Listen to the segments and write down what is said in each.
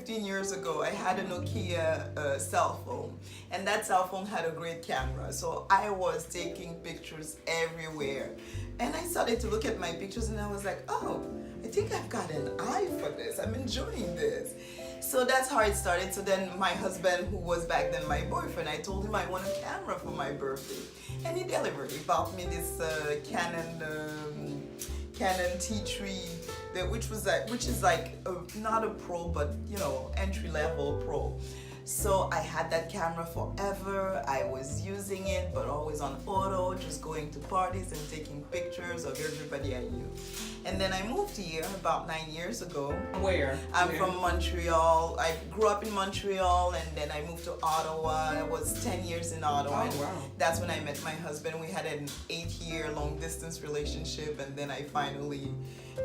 15 years ago, I had a Nokia cell phone, and that cell phone had a great camera. So I was taking pictures everywhere. And I started to look at my pictures and I was like, oh, I think I've got an eye for this. I'm enjoying this. So that's how it started. So then my husband, who was back then my boyfriend, I told him I want a camera for my birthday. And he delivered. He bought me this Canon T3, which is like not a pro, but you know, entry level pro. So I had that camera forever. I was using it, but always on auto, just going to parties and taking pictures of everybody I knew. And then I moved here about 9 years ago. Where? I'm from Montreal. I grew up in Montreal, and then I moved to Ottawa. I was 10 years in Ottawa. Oh, wow. That's when I met my husband. We had an 8-year long distance relationship, and then I finally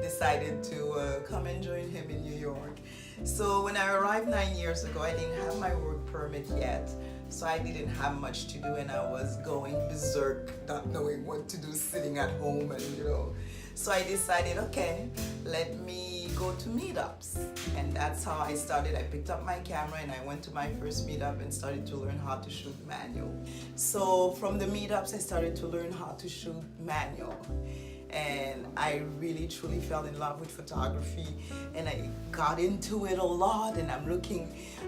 decided to come and join him in New York. So when I arrived 9 years ago, I didn't have my work permit yet. So I didn't have much to do, and I was going berserk, not knowing what to do, sitting at home, and you know. So I decided, okay, let me go to meetups. And that's how I started. I picked up my camera and I went to my first meetup and started to learn how to shoot manual. So from the meetups, I started to learn how to shoot manual. And I really truly fell in love with photography, and I got into it a lot, and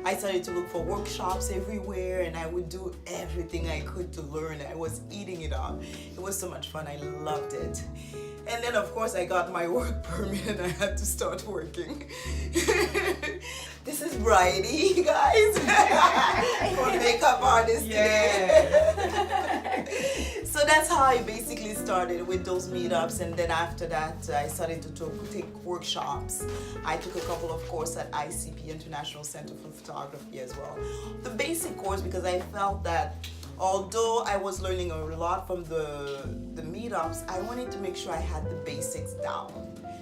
I started to look for workshops everywhere, and I would do everything I could to learn. I was eating it up. It was so much fun. I loved it. And then of course I got my work permit and I had to start working. This is Bryce, guys. For makeup artist today. So that's how I basically started with those meetups, and then after that I started to take workshops. I took a couple of courses at ICP, International Center for Photography, as well. The basic course, because I felt that although I was learning a lot from the meetups, I wanted to make sure I had the basics down.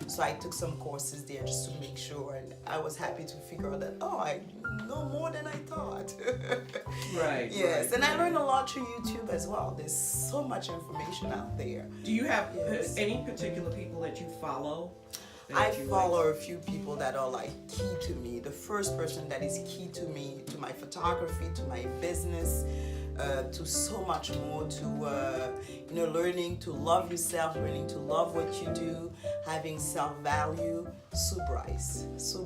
So I took some courses there just to make sure, and I was happy to figure out that, oh, I know more than I thought. Right. Yes, right, and I right. learned a lot through YouTube as well. There's so much information out there. Do you have Yes. any particular people that you follow? I follow a few people that are like key to me. The first person that is key to me, to my photography, to my business, to so much more, to learning to love yourself, learning to love what you do, having self-value. Sue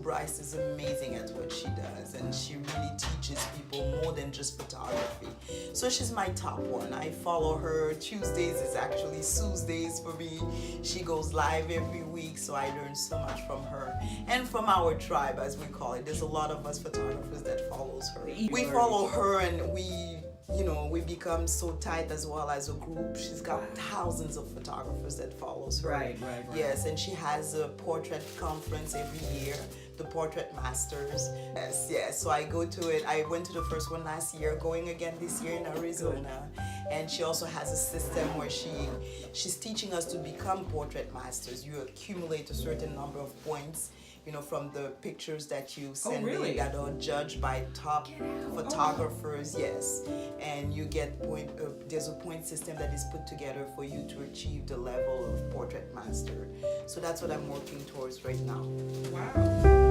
Bryce is amazing at what she does, and she really teaches people more than just photography. So she's my top one. I follow her. Tuesdays is actually Sue's days for me. She goes live every week, so I learn so much from her and from our tribe, as we call it. There's a lot of us photographers that follows her. We follow her, and we become so tight as well as a group. She's got thousands of photographers that follows her. Right. Yes, and she has a portrait conference every year, the Portrait Masters. Yes. So I go to it. I went to the first one last year, going again this year in Arizona. And she also has a system where she's teaching us to become portrait masters. You accumulate a certain number of points, from the pictures that you send in that are judged by top photographers. Yes, and you get there's a point system that is put together for you to achieve the level of portrait master. So that's what I'm working towards right now. Wow.